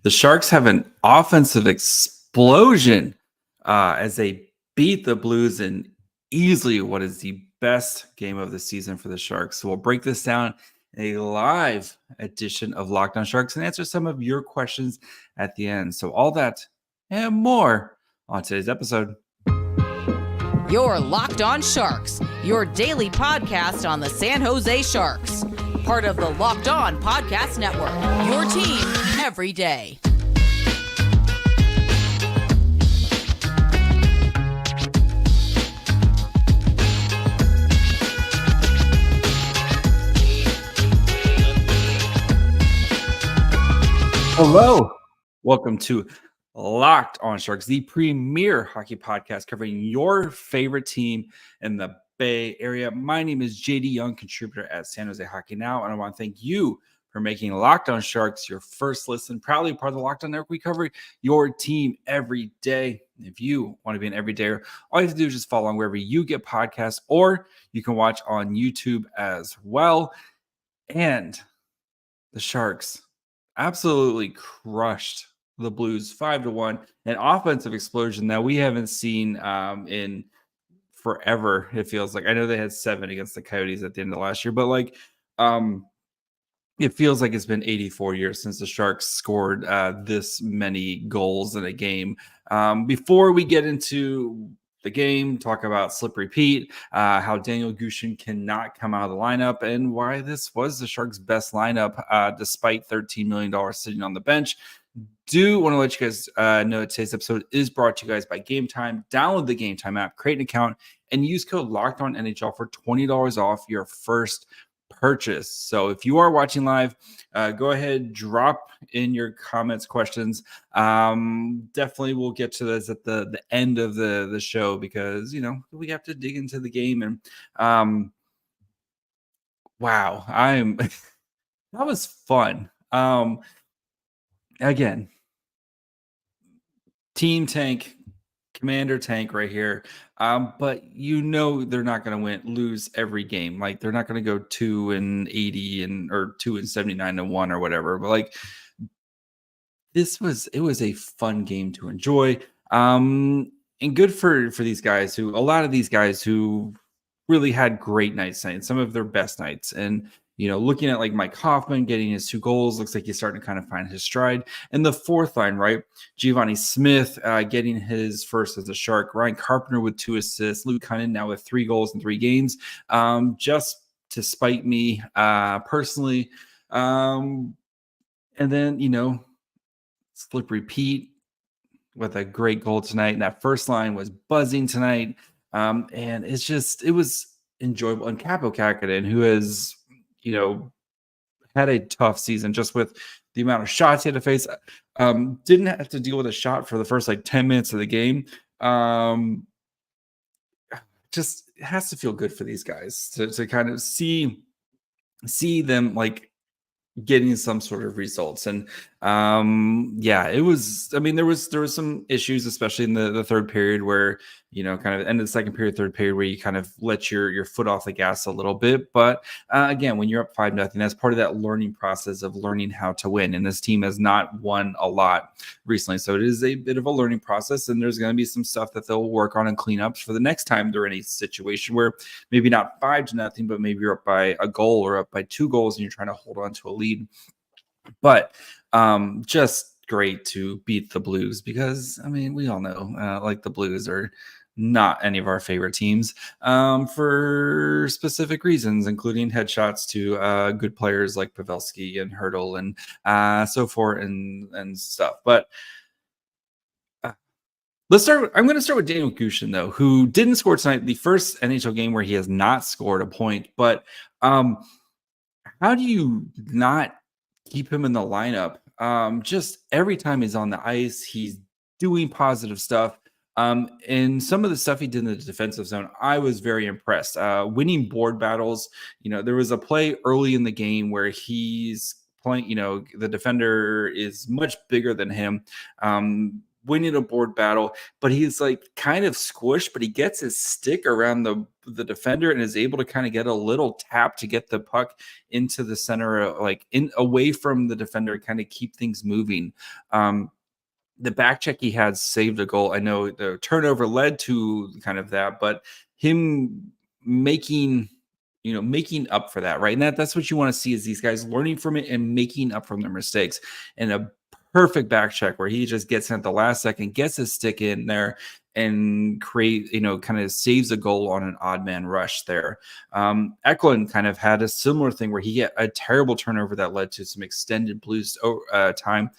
The Sharks have an offensive explosion as they beat the Blues in easily what is the best game of the season for the Sharks. So we'll break this down in a live edition of Locked On Sharks and answer some of your questions at the end. So all that and more on today's episode. You're Locked On Sharks, your daily podcast on the San Jose Sharks. Part of the Locked On Podcast Network, your team every day. Hello. Welcome to Locked On Sharks, the premier hockey podcast covering your favorite team in the Bay Area. My name is JD Young, contributor at San Jose Hockey Now, and I want to thank you for making Locked On Sharks your first listen. Proudly part of the Locked On Network, we cover your team every day. If you want to be an everydayer, all you have to do is just follow on wherever you get podcasts, or you can watch on YouTube as well. And the Sharks absolutely crushed the Blues 5-1, an offensive explosion that we haven't seen in forever. It feels like I know they had 7 against the Coyotes at the end of last year, but it feels like it's been 84 years since the Sharks scored this many goals in a game. Before we get into the game, talk about slippery Pete, how Danil Gushchin cannot come out of the lineup, and why this was the Sharks' best lineup despite $13 million sitting on the bench. Do want to let you guys know that today's episode is brought to you guys by Game Time. Download the Game Time app, create an account, and use code LOCKEDONNHL for $20 off your first purchase. So if you are watching live, go ahead, drop in your comments, questions. Definitely we'll get to this at the end of the show because, you know, we have to dig into the game. And wow, that was fun. Again, team tank, commander tank right here. But you know they're not going to lose every game. Like they're not going to go 2-80 or 2-79-1 or whatever. But like it was a fun game to enjoy. And good for these guys a lot of these guys who really had great nights tonight, some of their best nights. And you know, looking at like Mike Hoffman getting his 2 goals, looks like he's starting to kind of find his stride. And the fourth line, right? Giovanni Smith getting his first as a Shark. Ryan Carpenter with 2 assists. Luke Cunnin now with 3 goals in 3 games. Just to spite me personally. And then, you know, slippery Pete with a great goal tonight. And that first line was buzzing tonight. And it was enjoyable. And Kaapo Kahkonen, who has, you know, had a tough season just with the amount of shots he had to face. Didn't have to deal with a shot for the first 10 minutes of the game. Just has to feel good for these guys to kind of see them getting some sort of results. And it was, I mean, there was some issues, especially in the third period where, you know, kind of end of the second period, third period, where you kind of let your foot off the gas a little bit. But again, when you're up 5-0, that's part of that learning process of learning how to win. And this team has not won a lot recently. So it is a bit of a learning process, and there's going to be some stuff that they'll work on and clean up for the next time they're in a situation where maybe not 5-0, but maybe you're up by a goal or up by 2 goals and you're trying to hold on to a lead. But just great to beat the Blues because, I mean, we all know the Blues are not any of our favorite teams for specific reasons, including headshots to good players like Pavelski and Hurdle and so forth and stuff. But let's start. I'm going to start with Danil Gushchin, though, who didn't score tonight, the first NHL game where he has not scored a point. But how do you not keep him in the lineup? Just every time he's on the ice, he's doing positive stuff. And some of the stuff he did in the defensive zone, I was very impressed. Winning board battles, you know, there was a play early in the game where he's playing, you know, the defender is much bigger than him. winning a board battle, but he's like kind of squished, but he gets his stick around the defender and is able to kind of get a little tap to get the puck into the center, like in away from the defender, kind of keep things moving. The back check he had saved a goal. I know the turnover led to kind of that, but him making up for that, right? And that's what you want to see, is these guys learning from it and making up from their mistakes. And a perfect back check where he just gets in at the last second, gets his stick in there, and kind of saves a goal on an odd man rush there. Eklund kind of had a similar thing where he had a terrible turnover that led to some extended Blues time.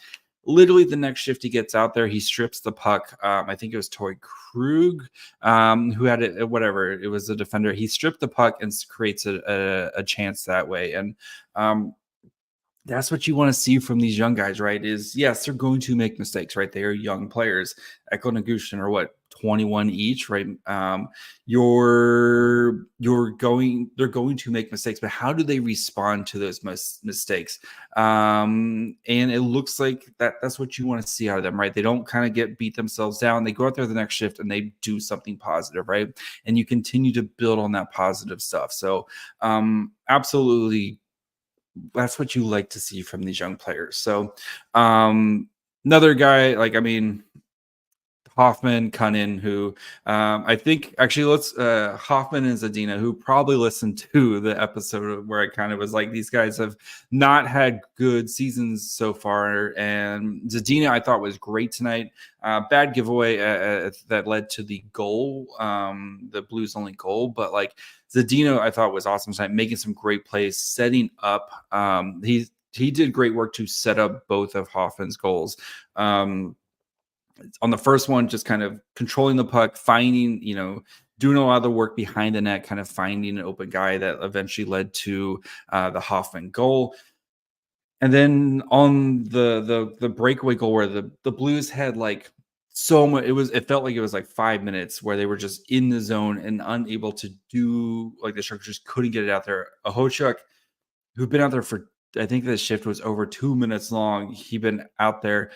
Literally the next shift he gets out there, he strips the puck. I think it was Torrey Krug who had it, whatever. It was a defender. He stripped the puck and creates a chance that way. And that's what you want to see from these young guys, right? Is yes, they're going to make mistakes, right? They are young players. Eklund and Gushchin are what, 21 each, right? They're going to make mistakes, but how do they respond to those mistakes? And it looks like that's what you want to see out of them, right? They don't kind of beat themselves down. They go out there the next shift and they do something positive, right? And you continue to build on that positive stuff. So absolutely, that's what you like to see from these young players. So another guy, Hoffman, Cunnin, who I think actually let's Hoffman and Zadina, who probably listened to the episode where I kind of was like, these guys have not had good seasons so far. And Zadina, I thought, was great tonight. Bad giveaway that led to the goal, the Blues' only goal. But Zadina, I thought, was awesome tonight, making some great plays, setting up. He did great work to set up both of Hoffman's goals. On the first one, just kind of controlling the puck, finding, doing a lot of the work behind the net, kind of finding an open guy that eventually led to the Hoffman goal. And then on the breakaway goal where the Blues had so much, it felt like it was 5 minutes where they were just in the zone and unable to do, the Sharks just couldn't get it out there. Ahochuk, who'd been out there for, I think the shift was over 2 minutes long. He'd been out there.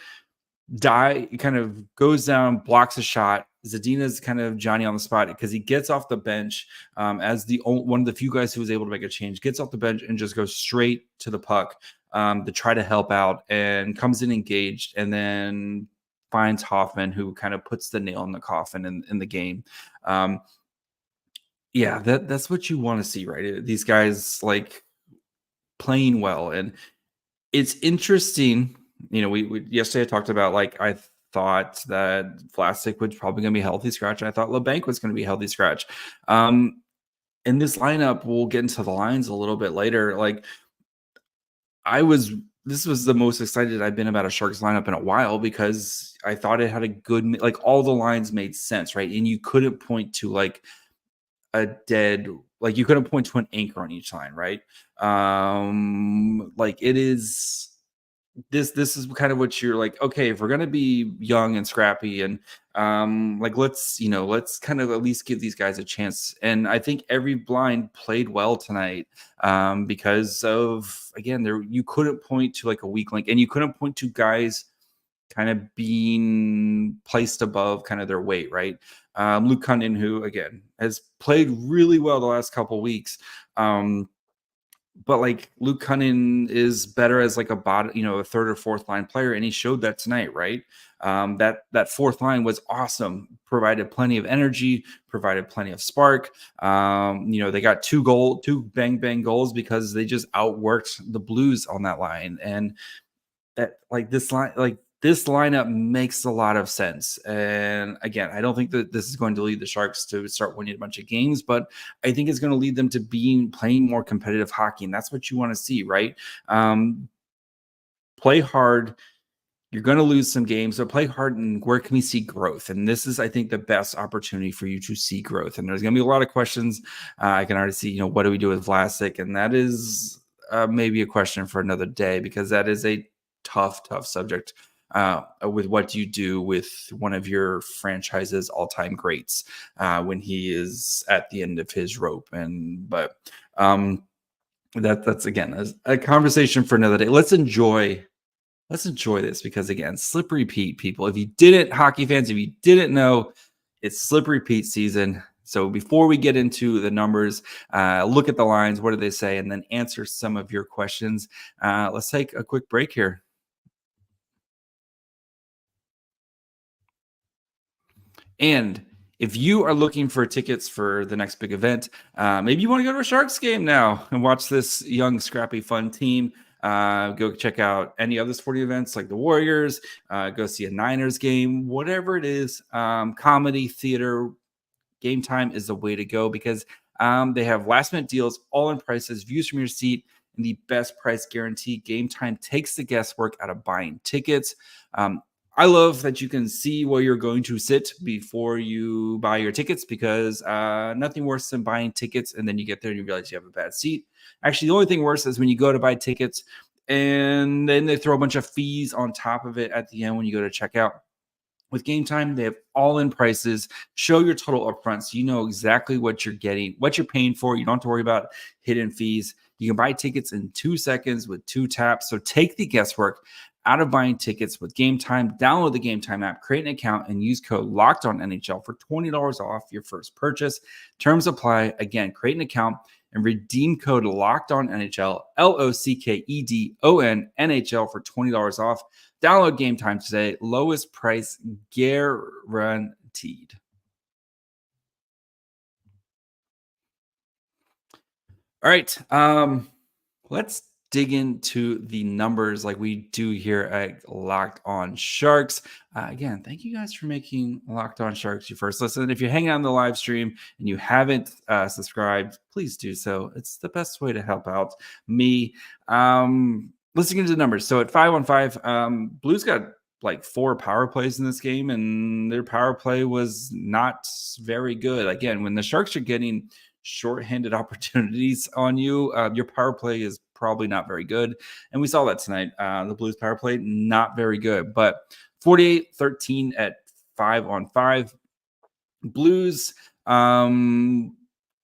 Kind of goes down, blocks a shot. Zadina's kind of Johnny on the spot because he gets off the bench as one of the few guys who was able to make a change, gets off the bench and just goes straight to the puck to try to help out, and comes in engaged, and then finds Hoffman, who kind of puts the nail in the coffin in the game. That's what you want to see, right? These guys playing well. And it's interesting. We yesterday I talked about I thought that Vlasic was probably going to be healthy scratch. I thought LeBanc was going to be healthy scratch. In this lineup, we'll get into the lines a little bit later. This was the most excited I've been about a Sharks lineup in a while, because I thought it had a good, all the lines made sense, right? And you couldn't point to a dead, you couldn't point to an anchor on each line, right? It is. This is kind of what you're okay, if we're going to be young and scrappy and let's kind of at least give these guys a chance. And I think every line played well tonight because of, again, you couldn't point to a weak link, and you couldn't point to guys kind of being placed above kind of their weight, right? Luke Cunnin, who again has played really well the last couple of weeks. But Luke Cunnin is better as a third or fourth line player, and he showed that tonight, right? That fourth line was awesome, provided plenty of energy, provided plenty of spark. They got two bang goals because they just outworked the Blues on that line, and that this lineup makes a lot of sense. And again, I don't think that this is going to lead the Sharks to start winning a bunch of games, but I think it's going to lead them to playing more competitive hockey. And that's what you want to see, right? Play hard. You're going to lose some games, but play hard. And where can we see growth? And this is, I think, the best opportunity for you to see growth. And there's going to be a lot of questions. I can already see, what do we do with Vlasic? And that is maybe a question for another day, because that is a tough subject. With what do you do with one of your franchise's all-time greats when he is at the end of his rope? But that's again a conversation for another day. Let's enjoy let's enjoy this because, again, Slippery Pete, people. If you didn't, hockey fans, if you didn't know, it's Slippery Pete season. So before we get into the numbers, look at the lines, what do they say, and then answer some of your questions. Let's take a quick break here. And if you are looking for tickets for the next big event, maybe you want to go to a Sharks game now and watch this young, scrappy, fun team. Go check out any other sporting events like the Warriors, go see a Niners game, whatever it is, comedy, theater, Game Time is the way to go because they have last minute deals, all in prices, views from your seat, and the best price guarantee. Game Time takes the guesswork out of buying tickets. I love that you can see where you're going to sit before you buy your tickets because nothing worse than buying tickets and then you get there and you realize you have a bad seat. Actually, the only thing worse is when you go to buy tickets and then they throw a bunch of fees on top of it at the end when you go to check out. With Game Time, they have all-in prices. Show your total upfront so you know exactly what you're getting, what you're paying for. You don't have to worry about hidden fees. You can buy tickets in 2 seconds with 2 taps. So take the guesswork out of buying tickets with Game Time. Download the Game Time app, create an account, and use code LOCKEDONNHL for $20 off your first purchase. Terms apply. Again, create an account and redeem code LOCKEDONNHL, LOCKEDON NHL for $20 off. Download Game Time today. Lowest price guaranteed. All right. Let's dig into the numbers like we do here at Locked On Sharks. Again, thank you guys for making Locked On Sharks your first listen. If you're hanging out on the live stream and you haven't subscribed, please do so. It's the best way to help out me. Let's get into the numbers. So at 5-on-5, Blues got like 4 power plays in this game, and their power play was not very good. Again, when the Sharks are getting shorthanded opportunities on you, your power play is probably not very good. And we saw that tonight. The Blues power play, not very good. But 48-13 at 5-on-5. Blues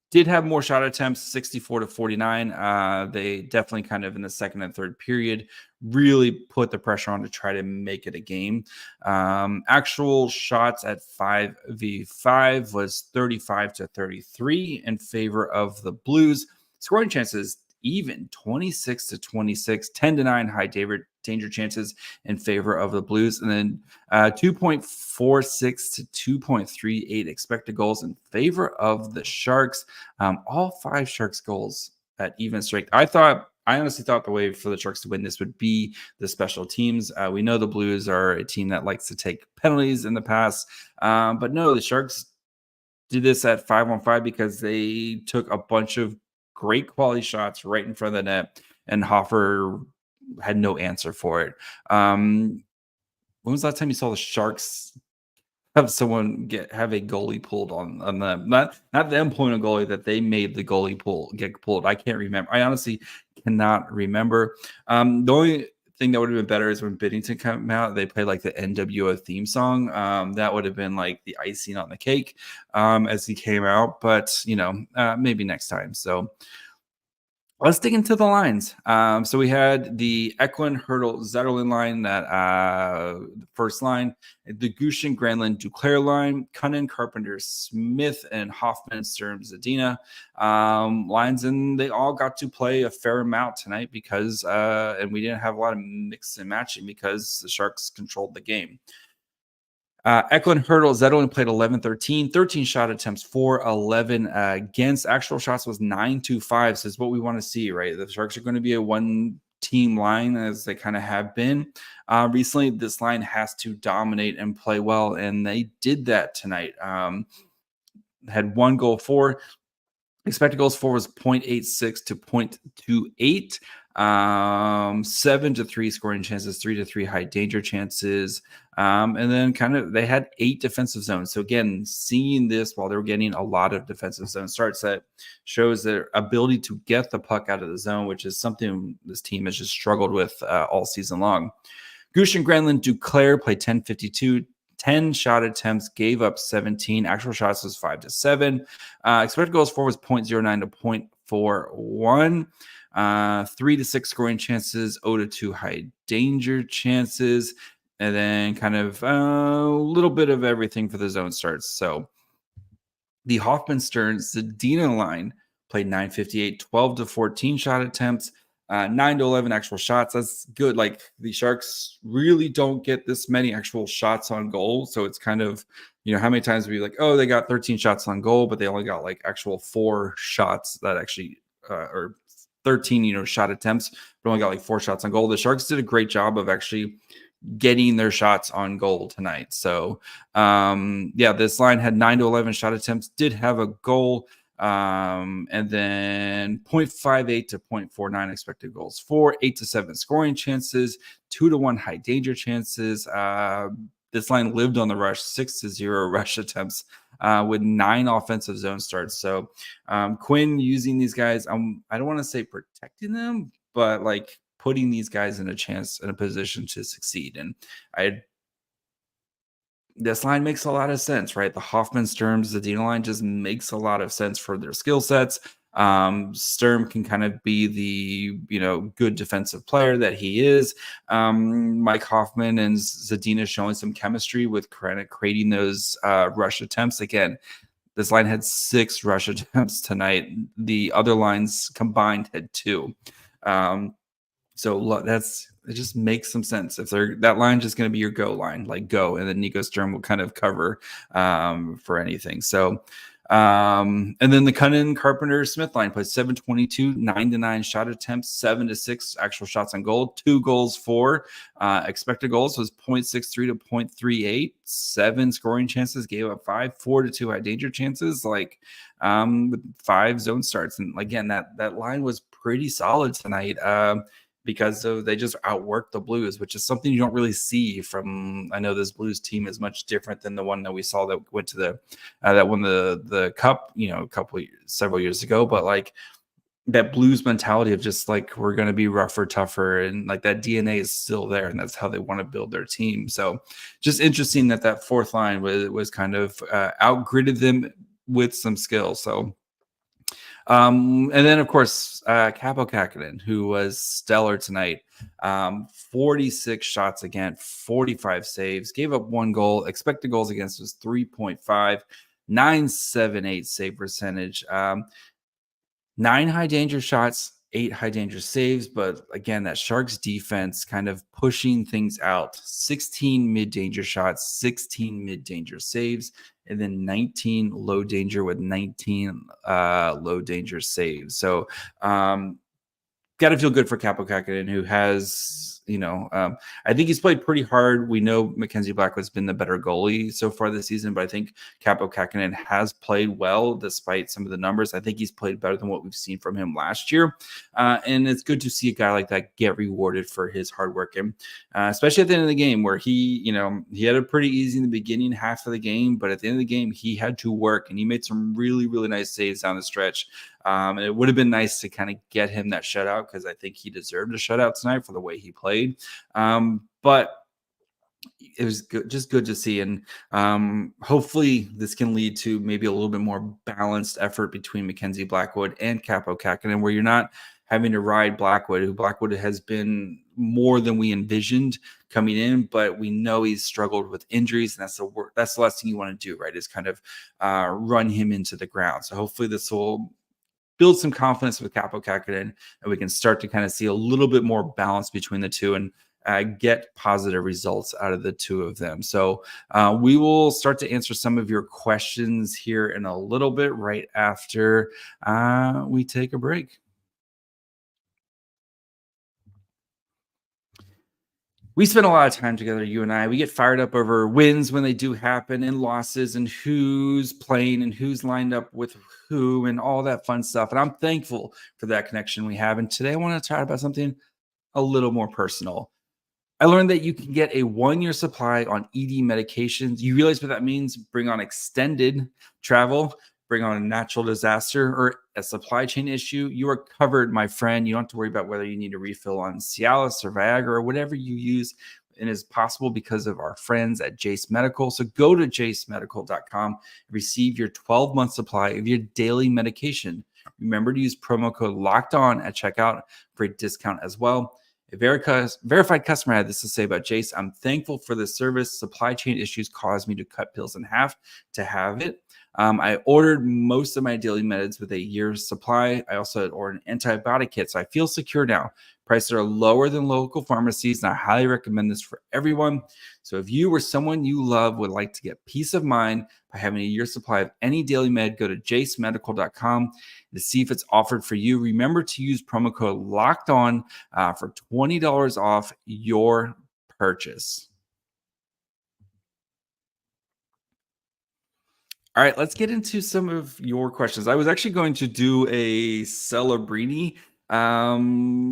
did have more shot attempts, 64-49. They definitely kind of in the second and third period really put the pressure on to try to make it a game. Actual shots at 5v5 was 35-33 in favor of the Blues. Scoring chances even 26-26, 10-9 high danger chances in favor of the Blues, and then 2.46 to 2.38 expected goals in favor of the Sharks. All 5 Sharks goals at even strength. I honestly thought the way for the Sharks to win this would be the special teams. We know the Blues are a team that likes to take penalties in the past, but no, the Sharks did this at 5-on-5 because they took a bunch of great quality shots right in front of the net, and Hoffer had no answer for it. When was the last time you saw the Sharks have someone have a goalie pulled on them? Not them pulling a goalie, that they made the goalie get pulled. I can't remember. I honestly cannot remember. The only thing that would have been better is when Biddington came out, they played like the NWO theme song. That would have been like the icing on the cake as he came out. But, maybe next time. So let's dig into the lines. So we had the Eklund, Hurdle, Zetterlund line, that first line, the Gushchin, Granlund, Duclair line, Cunnin, Carpenter, Smith, and Hoffman, Sturm, Zadina lines, and they all got to play a fair amount tonight because, and we didn't have a lot of mix and matching because the Sharks controlled the game. Eklund, Hurdle, Zetterlund played 11-13, 13 shot attempts, 4-11 against. Actual shots was 9-5. So it's what we want to see, right? The Sharks are going to be a one-team line as they kind of have been. Recently, this line has to dominate and play well, and they did that tonight. Had 1 goal for. Expected goals for was 0.86 to 0.28. 7-3 scoring chances, 3-3 high danger chances. And then they had 8 defensive zones. So again, seeing this while they were getting a lot of defensive zone starts, that shows their ability to get the puck out of the zone, which is something this team has just struggled with all season long. Gushchin, Granlund, Duclair played 10-52. 10 shot attempts, gave up 17. Actual shots was 5-7. Expected goals for was 0.09 to 0.41. 3 to 6 scoring chances, 0 to 2 high danger chances, and then kind of a little bit of everything for the zone starts. So the Hoffman Stearns Zadina line played 958, 12 to 14 shot attempts, 9 to 11 actual shots. That's good. Like, the Sharks really don't get this many actual shots on goal. So it's kind of, how many times we like, oh, they got 13 shots on goal, but they only got like actual 4 shots that actually, or 13, shot attempts, but only got like 4 shots on goal. The Sharks did a great job of actually getting their shots on goal tonight. So this line had 9 to 11 shot attempts, did have a goal, and then 0.58 to 0.49 expected goals for, 8 to 7 scoring chances, 2 to 1 high danger chances. This line lived on the rush, 6 to 0 rush attempts, with 9 offensive zone starts. So Quinn using these guys, I don't want to say protecting them, but like putting these guys in a position to succeed. And this line makes a lot of sense, right? The Hoffman, Stearns, the Zadina line just makes a lot of sense for their skill sets. Sturm can kind of be the, good defensive player that he is. Mike Hoffman and Zadina showing some chemistry with creating those rush attempts. Again, this line had 6 rush attempts tonight. The other lines combined had 2. So it just makes some sense. If that line just going to be your go line, like go, and then Nico Sturm will kind of cover for anything. So, and then the Cunnin, Carpenter, Smith line plays 722, 9 to 9 shot attempts, 7 to 6 actual shots on goal, 2 goals for. Expected goals was 0.63 to 0.38, 7 scoring chances, gave up 5, 4 to 2 high danger chances, with 5 zone starts. And again, that line was pretty solid tonight. Because they just outworked the Blues, which is something you don't really see from. I know this Blues team is much different than the one that we saw that went to that won the Cup, several years ago. But like that Blues mentality of just like we're going to be rougher, tougher, and like that DNA is still there, and that's how they want to build their team. So just interesting that fourth line was kind of outgridded them with some skill. So. And then, of course, Kaapo Kahkonen, who was stellar tonight. 46 shots against, 45 saves, gave up 1 goal. Expected goals against was 3.5, 978 save percentage. 9 high danger shots, 8 high danger saves. But again, that Sharks defense kind of pushing things out. 16 mid danger shots, 16 mid danger saves, and then 19 low danger with 19 low danger saves. So got to feel good for Kaapo Kahkonen, who has, I think he's played pretty hard. We know Mackenzie Blackwood's been the better goalie so far this season, but I think Kaapo Kahkonen has played well despite some of the numbers. I think he's played better than what we've seen from him last year. And it's good to see a guy like that get rewarded for his hard work. And especially at the end of the game where he had a pretty easy in the beginning half of the game, but at the end of the game, he had to work and he made some really, really nice saves down the stretch. And it would have been nice to kind of get him that shutout because I think he deserved a shutout tonight for the way he played. But it was just good to see. And hopefully this can lead to maybe a little bit more balanced effort between Mackenzie Blackwood and Kaapo Kahkonen, where you're not having to ride Blackwood, who Blackwood has been more than we envisioned coming in, but we know he's struggled with injuries, and that's the last thing you want to do, right? Is kind of run him into the ground. So hopefully this will build some confidence with Kaapo Kahkonen, and we can start to kind of see a little bit more balance between the two and get positive results out of the two of them. So we will start to answer some of your questions here in a little bit right after we take a break. We spend a lot of time together, you and I. We get fired up over wins when they do happen and losses and who's playing and who's lined up with who and all that fun stuff. And I'm thankful for that connection we have. And today I want to talk about something a little more personal. I learned that you can get a 1-year supply on ED medications. You realize what that means? Bring on extended travel, bring on a natural disaster or a supply chain issue. You are covered, my friend. You don't have to worry about whether you need a refill on Cialis or Viagra or whatever you use. And is possible because of our friends at Jace Medical. So go to jacemedical.com, receive your 12-month supply of your daily medication. Remember to use promo code Locked On at checkout for a discount as well. A verified customer had this to say about Jace. I'm thankful for the service. Supply chain issues caused me to cut pills in half to have it. I ordered most of my daily meds with a year's supply. I also had ordered an antibiotic kit, so I feel secure now. Prices are lower than local pharmacies, and I highly recommend this for everyone. So if you or someone you love would like to get peace of mind by having a year's supply of any daily med, go to jacemedical.com to see if it's offered for you. Remember to use promo code Locked On for $20 off your purchase. All right, let's get into some of your questions. I was actually going to do a Celebrini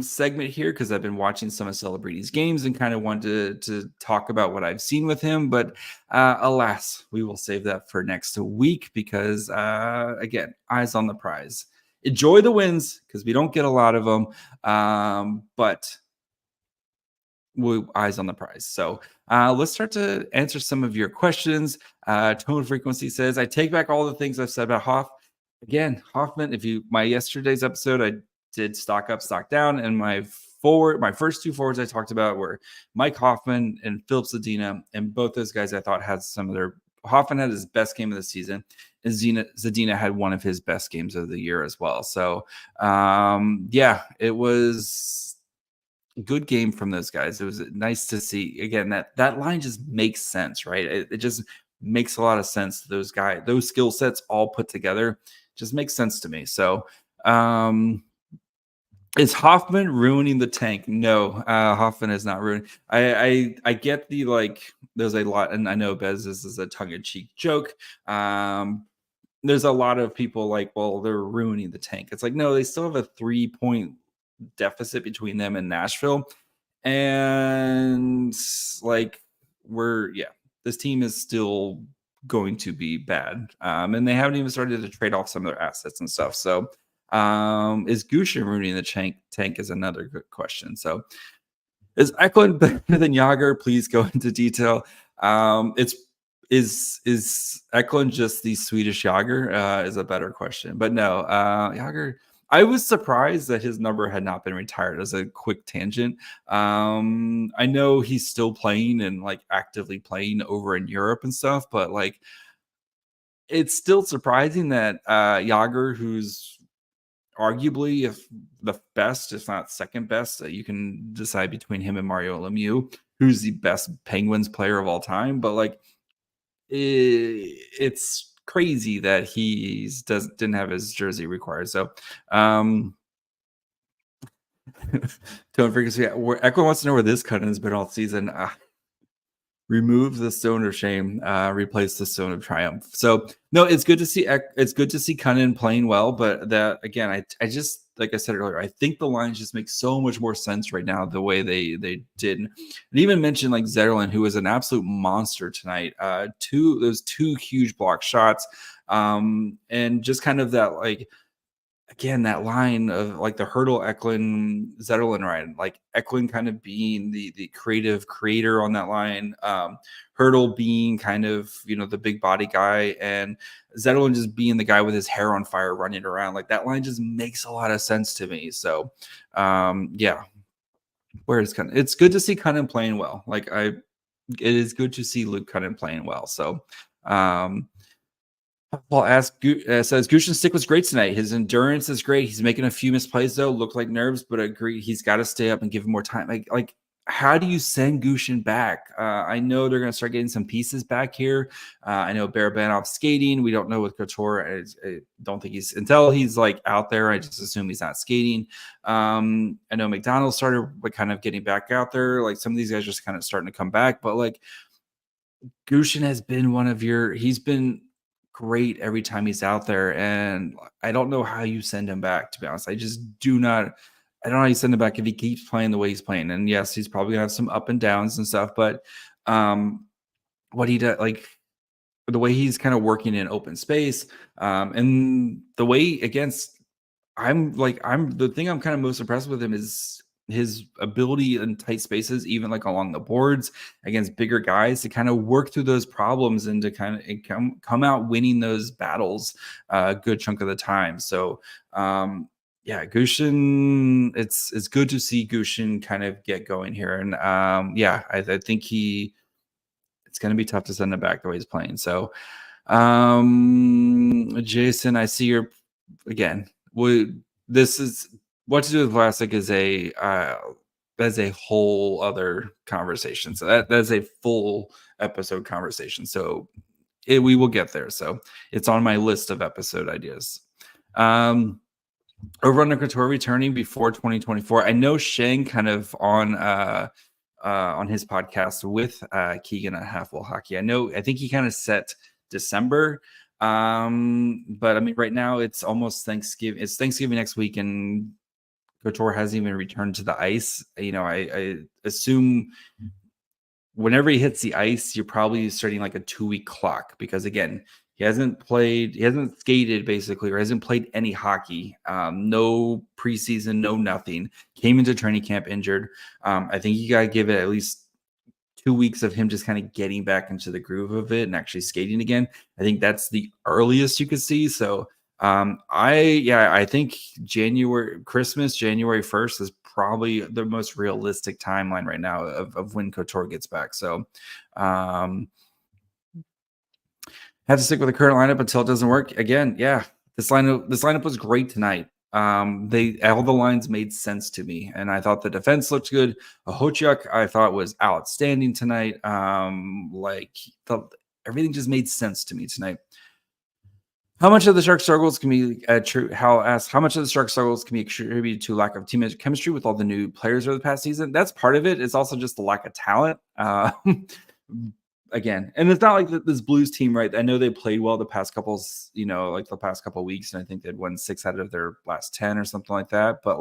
segment here because I've been watching some of Celebrini's games and kind of wanted to talk about what I've seen with him. But alas, we will save that for next week because, again, eyes on the prize. Enjoy the wins because we don't get a lot of them, but eyes on the prize. So let's start to answer some of your questions. Tone Frequency says, I take back all the things I've said about Again, Hoffman, my yesterday's episode, I did stock up, stock down, and my first two forwards I talked about were Mike Hoffman and Filip Zadina, and both those guys I thought had some of their Hoffman had his best game of the season, and Zadina had one of his best games of the year as well. So yeah, it was a good game from those guys. It was nice to see again that line just makes sense, right? It just makes a lot of sense to those guys, those skill sets all put together just makes sense to me. So is Hoffman ruining the tank? No, Hoffman is not ruining. I get the there's a lot, and I know Bez, this is a tongue-in-cheek joke. There's a lot of people well, they're ruining the tank. It's no, they still have a 3-point deficit between them and Nashville. And this team is still going to be bad. And they haven't even started to trade off some of their assets and stuff. So is Gushchin ruining the tank is another good question. So is Eklund better than Jágr? Please go into detail. Is Eklund just the Swedish Jágr? Is a better question. But no, Jágr, I was surprised that his number had not been retired. As a quick tangent, I know he's still playing and actively playing over in Europe and stuff, but it's still surprising that Jágr, who's arguably the best, if not second best, you can decide between him and Mario Lemieux, who's the best Penguins player of all time, but it's crazy that he didn't have his jersey required. So Tone Frequency, Eklund wants to know where this cut has been all season. Remove the stone of shame, replace the stone of triumph. So no, it's good to see Cunnin playing well, but that again, I just, like I said earlier, I think the lines just make so much more sense right now the way they did. And even mentioned Zetterlund, who was an absolute monster tonight. Those two huge block shots, and just kind of that again, that line of the Hurdle, Eklund, Zetterlund, right? Eklund kind of being the creative creator on that line, Hurdle being kind of, the big body guy, and Zetterlund just being the guy with his hair on fire running around. That line just makes a lot of sense to me. So, yeah. Where is Cunnin? It's good to see Cunnin playing well. It is good to see Luke Cunnin playing well. So, Paul says Gushchin's stick was great tonight. His endurance is great. He's making a few misplays though, look like nerves, but agree he's got to stay up and give him more time. How do you send Gushchin back? I know they're going to start getting some pieces back here. I know Barabanov skating. We don't know with Couture. I don't think until he's out there. I just assume he's not skating. I know McDonald started kind of getting back out there. Some of these guys are just kind of starting to come back, but Gushchin has been he's been great every time he's out there, and I don't know how you send him back, to be honest. I don't know how you send him back if he keeps playing the way he's playing. And yes, he's probably gonna have some up and downs and stuff, but what he does, the way he's kind of working in open space, and the way the thing I'm kind of most impressed with him is his ability in tight spaces, even like along the boards against bigger guys, to kind of work through those problems and to kind of come out winning those battles a good chunk of the time. So yeah, Gushchin, it's good to see Gushchin kind of get going here. And yeah, I think it's going to be tough to send him back the way he's playing. So Jason, I see your, again, this is what to do with plastic is that's a whole other conversation. So that's a full episode conversation. So we will get there. So it's on my list of episode ideas. Over on Couture returning before 2024. I know Shane kind of on his podcast with Keegan at Half Wall Hockey. I think he kind of set December. But I mean, right now it's almost Thanksgiving. It's Thanksgiving next week, and Couture hasn't even returned to the ice. You know, I assume whenever he hits the ice, you're probably starting like a 2-week clock, because again, he hasn't skated basically, or hasn't played any hockey. No preseason, no nothing. Came into training camp injured. I think you got to give it at least 2 weeks of him just kind of getting back into the groove of it and actually skating again. I think that's the earliest you could see. So I think Christmas, January 1st is probably the most realistic timeline right now of when Couture gets back. So have to stick with the current lineup until it doesn't work again. Yeah, this lineup was great tonight. All the lines made sense to me, and I thought the defense looked good. Hochuk, I thought, was outstanding tonight. Everything just made sense to me tonight. How much of the Sharks' struggles can be how much of the Sharks' struggles can be attributed to lack of team chemistry with all the new players over the past season? That's part of it. It's also just the lack of talent. Again, and it's not like this Blues team, right? I know they played well the past couple weeks, and I think they'd won 6 out of their last 10 or something like that. But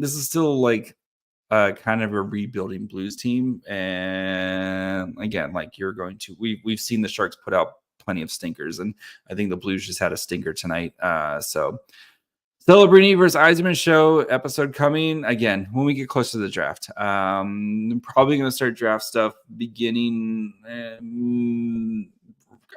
this is still like kind of a rebuilding Blues team. And again, we've seen the Sharks put out plenty of stinkers, and I think the Blues just had a stinker tonight. So Celebrini versus Yzerman show episode coming again when we get close to the draft. I'm probably going to start draft stuff beginning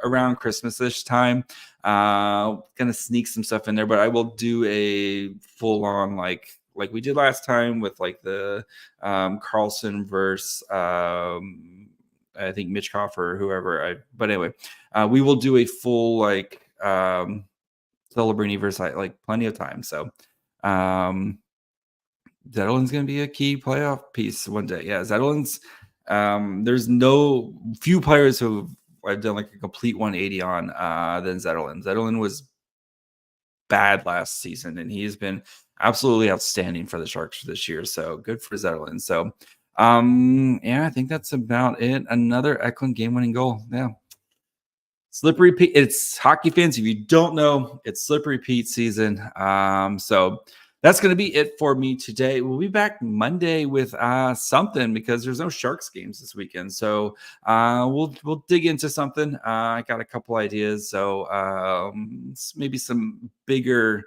around Christmas-ish time. Going to sneak some stuff in there, but I will do a full-on like we did last time with like the Carlson versus I think Mitchkoff or whoever. But anyway, we will do a full Celebrini versus plenty of time. So Zetterlund's going to be a key playoff piece one day. Yeah, Zetterlund's there's few players who I've done like a complete 180 on than Zetterlund. Zetterlund was bad last season, and he's been absolutely outstanding for the Sharks this year. So good for Zetterlund. So I think that's about it. Another Eklund game-winning goal. Yeah. Slippery Pete. It's hockey fans. If you don't know, it's Slippery Pete season. So that's going to be it for me today. We'll be back Monday with something, because there's no Sharks games this weekend. So we'll dig into something. I got a couple ideas. So maybe some bigger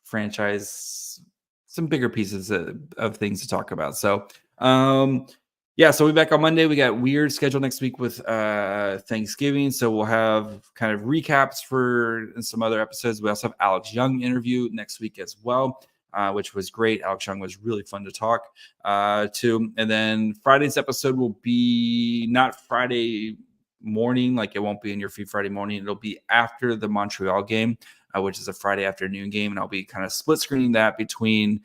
franchise, some bigger pieces of things to talk about. So so we'll be back on Monday. We got weird schedule next week with Thanksgiving. So we'll have kind of recaps for some other episodes. We also have Alex Young interview next week as well, which was great. Alex Young was really fun to talk to. And then Friday's episode will be not Friday morning, like it won't be in your feed Friday morning. It'll be after the Montreal game, which is a Friday afternoon game. And I'll be kind of split screening that between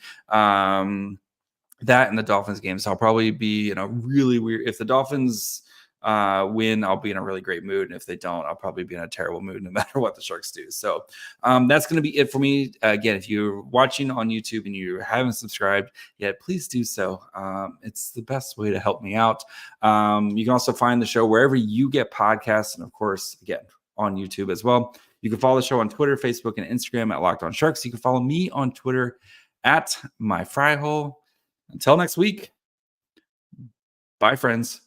that and the Dolphins game. So I'll probably be in a really weird, if the Dolphins win, I'll be in a really great mood. And if they don't, I'll probably be in a terrible mood no matter what the Sharks do. So that's going to be it for me. Again, if you're watching on YouTube and you haven't subscribed yet, please do so. It's the best way to help me out. You can also find the show wherever you get podcasts. And of course, again, on YouTube as well. You can follow the show on Twitter, Facebook, and Instagram at Locked On Sharks. You can follow me on Twitter at MyFryHole. Until next week, bye, friends.